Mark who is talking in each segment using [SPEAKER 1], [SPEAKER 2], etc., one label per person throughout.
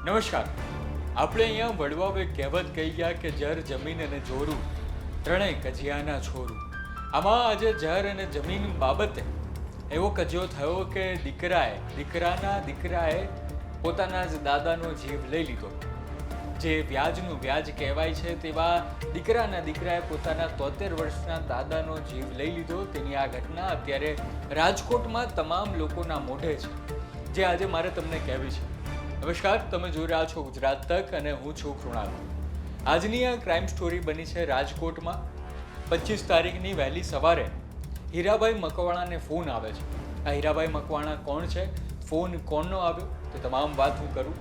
[SPEAKER 1] નમસ્કાર. આપણે અહીંયા વડવાવે કહેવત કહી ગયા કે જર જમીન અને જોરું ત્રણેય કજિયાના છોરું. આમાં આજે જર અને જમીન બાબતે એવો કજિયો થયો કે દીકરાએ પોતાના જ દાદાનો જીવ લઈ લીધો. જે વ્યાજનું વ્યાજ કહેવાય છે તેવા દીકરાએ પોતાના 73 વર્ષના દાદાનો જીવ લઈ લીધો. તેની આ ઘટના અત્યારે રાજકોટમાં તમામ લોકોના મોઢે છે, જે આજે મારે તમને કહેવી છે. નમસ્કાર, તમે જોઈ રહ્યા છો ગુજરાત તક અને હું છું કૃણાલ. આજની આ ક્રાઇમ સ્ટોરી બની છે રાજકોટમાં. 25 તારીખની વહેલી સવારે હીરાભાઈ મકવાણાને ફોન આવે છે. આ હીરાભાઈ મકવાણા કોણ છે, ફોન કોણનો આવ્યો, તે તમામ વાત હું કરું.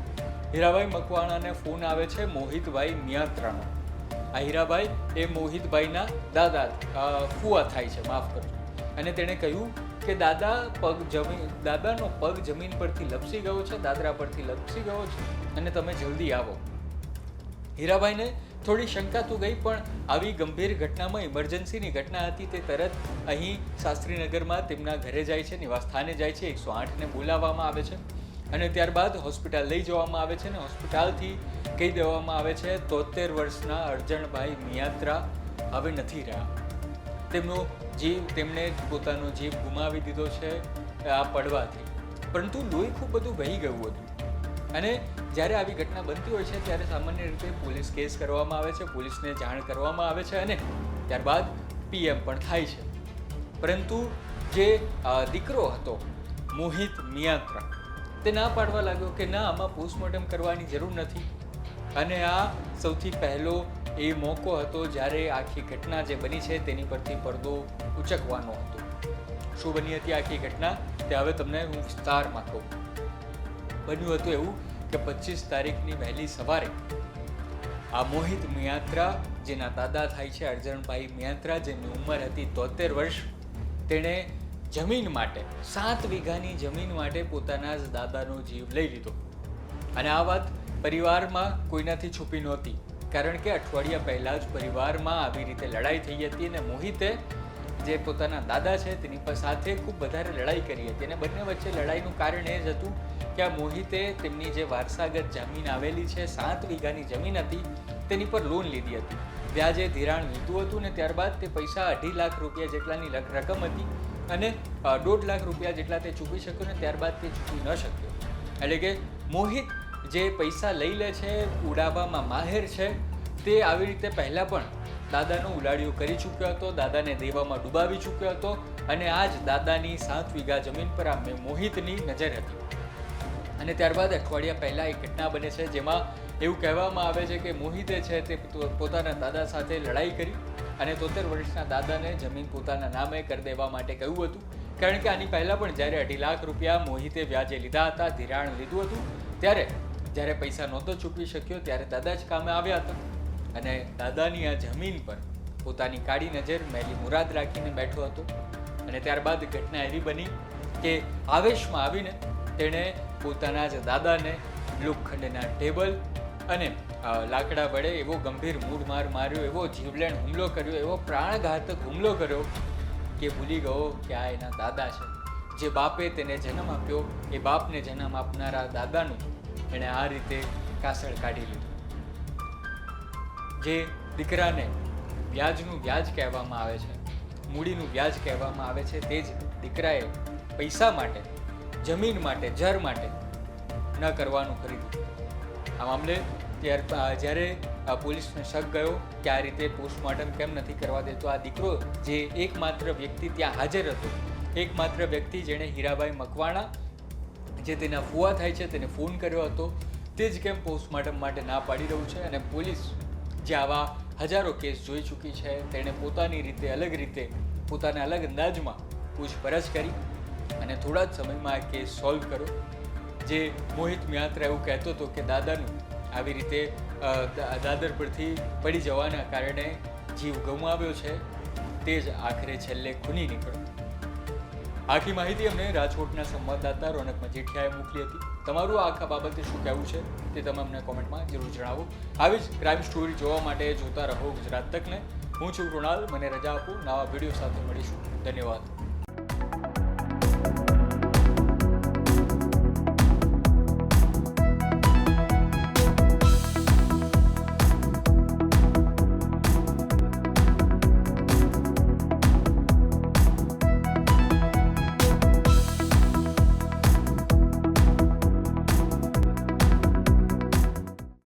[SPEAKER 1] હીરાભાઈ મકવાણાને ફોન આવે છે મોહિતભાઈ મિયાત્રાનો. આ હીરાભાઈ એ મોહિતભાઈના ફુવા થાય છે, માફ કરજો. અને તેણે કહ્યું કે દાદાનો પગ જમીન પરથી લપસી ગયો છે, દાદરા પરથી લપસી ગયો છે અને તમે જલ્દી આવો. હીરાભાઈને થોડી શંકા તો ગઈ, પણ આવી ગંભીર ઘટનામાં ઇમરજન્સીની ઘટના હતી. તે તરત અહીં શાસ્ત્રીનગરમાં તેમના ઘરે જાય છે, નિવાસસ્થાને જાય છે. 108ને બોલાવવામાં આવે છે અને ત્યારબાદ હોસ્પિટલ લઈ જવામાં આવે છે. અને હોસ્પિટલથી કહી દેવામાં આવે છે 73 વર્ષના અરજણભાઈ મિયાત્રા હવે નથી રહ્યા. તેમણે પોતાનો જીવ ગુમાવી દીધો છે આ પડવાથી. પરંતુ લોહી ખૂબ બધું વહી ગયું હતું. અને જ્યારે આવી ઘટના બનતી હોય છે ત્યારે સામાન્ય રીતે પોલીસ કેસ કરવામાં આવે છે, પોલીસને જાણ કરવામાં આવે છે અને ત્યારબાદ PM પણ થાય છે. પરંતુ જે દીકરો હતો મોહિત મિયાત્રા, તે ના પાડવા લાગ્યો કે ના, આમાં પોસ્ટમોર્ટમ કરવાની જરૂર નથી. અને આ સૌથી પહેલો એ મોકો હતો જ્યારે આખી ઘટના જે બની છે તેની પરથી પડદો ઉચકવાનો હતો. શું બની હતી આખી ઘટના તે હવે તમને હું વિસ્તારમાં કહું. બન્યું હતું એવું કે 25 તારીખની વહેલી સવારે આ મોહિત મિયાત્રા, જેના દાદા થાય છે અરજણભાઈ મિયાત્રા, જેની ઉંમર હતી 73 વર્ષ, તેણે જમીન માટે 7 વીઘાની જમીન માટે પોતાના જ દાદાનો જીવ લઈ લીધો. અને આ વાત પરિવારમાં કોઈનાથી છુપી નહોતી, કારણ કે અઠવાડિયા પહેલાં જ પરિવારમાં આવી રીતે લડાઈ થઈ હતી અને મોહિતે જે પોતાના દાદા છે તેની સાથે ખૂબ વધારે લડાઈ કરી હતી. અને બંને વચ્ચે લડાઈનું કારણ એ જ હતું કે આ મોહિતે તેમની જે વારસાગત જમીન આવેલી છે, 7 વીઘાની જમીન હતી, તેની પર લોન લીધી હતી, વ્યાજે ધિરાણ લીધું હતું. અને ત્યારબાદ તે પૈસા 2.5 લાખ રૂપિયા જેટલાની રકમ હતી અને 1.5 લાખ રૂપિયા જેટલા તે ચૂકવી શક્યો ને ત્યારબાદ તે ચૂકવી ન શક્યો. એટલે કે મોહિત જે પૈસા લઈ લે છે, ઉડાવવામાં માહેર છે, તે આવી રીતે પહેલાં પણ દાદાનો ઉલાડિયો કરી ચૂક્યો હતો, દાદાને દેવામાં ડૂબાવી ચૂક્યો હતો. અને આ જ દાદાની 7 વીઘા જમીન પર આ મોહિતની નજર હતી. અને ત્યારબાદ અઠવાડિયા પહેલાં એક ઘટના બને છે જેમાં એવું કહેવામાં આવે છે કે મોહિતે છે તે પોતાના દાદા સાથે લડાઈ કરી અને 73 વર્ષના દાદાને જમીન પોતાના નામે કરી દેવા માટે કહ્યું હતું. કારણ કે આની પહેલાં પણ જ્યારે 2.5 લાખ રૂપિયા મોહિતે વ્યાજે લીધા હતા, ધિરાણ લીધું હતું, જ્યારે પૈસા નહોતો ચૂકવી શક્યો ત્યારે દાદા જ કામે આવ્યા હતા. અને દાદાની આ જમીન પર પોતાની કાળી નજર, મેલી મુરાદ રાખીને બેઠો હતો. અને ત્યારબાદ ઘટના એવી બની કે આવેશમાં આવીને તેણે પોતાના જ દાદાને લોખંડના ટેબલ અને લાકડા વડે એવો ગંભીર મૂઢમાર માર્યો, એવો જીવલેણ હુમલો કર્યો, એવો પ્રાણઘાતક હુમલો કર્યો કે ભૂલી ગયો કે આ એના દાદા છે. જે બાપે તેને જન્મ આપ્યો, એ બાપને જન્મ આપનારા દાદાનું એણે આ રીતે કાસળ કાઢી લીધું. જે દીકરાને વ્યાજનું વ્યાજ કહેવામાં આવે છે, મૂડીનું વ્યાજ કહેવામાં આવે છે, તે જ દીકરાએ પૈસા માટે, જમીન માટે, જર માટે ન કરવાનું ખરીદ્યું. આ મામલે જ્યારે પોલીસને શક ગયો કે આ રીતે પોસ્ટમોર્ટમ કેમ નથી કરવા દેતો, આ દીકરો જે એકમાત્ર વ્યક્તિ ત્યાં હાજર હતો, એકમાત્ર વ્યક્તિ જેણે હીરાભાઈ મકવાણા, જે તેના ફુવા થાય છે, તેને ફોન કર્યો હતો, તે જ કેમ પોસ્ટમોર્ટમ માટે ના પાડી રહ્યું છે. અને પોલીસ જે આવા હજારો કેસ જોઈ ચૂકી છે, તેણે પોતાની રીતે, અલગ રીતે, પોતાના અલગ અંદાજમાં પૂછપરછ કરી અને થોડા જ સમયમાં આ કેસ સોલ્વ કર્યો. જે મોહિત મિયાત્રા એવું કહેતો હતો કે દાદાનું આવી રીતે દાદર પરથી પડી જવાના કારણે જીવ ગુમાવ્યો છે, તે જ આખરે છેલ્લે ખૂની નીકળ્યો. આખી માહિતી અમને રાજકોટના સંવાદદાતા રોનક મજીઠિયાએ મોકલી હતી. તમારું આખા બાબતે શું કહેવું છે તે તમે અમને કોમેન્ટમાં જરૂર જણાવો. આવી જ ક્રાઇમ સ્ટોરી જોવા માટે જોતા રહો ગુજરાત તકને. હું છું કૃણાલ, મને રજા આપો. નવા વિડીયો સાથે મળીશું. ધન્યવાદ.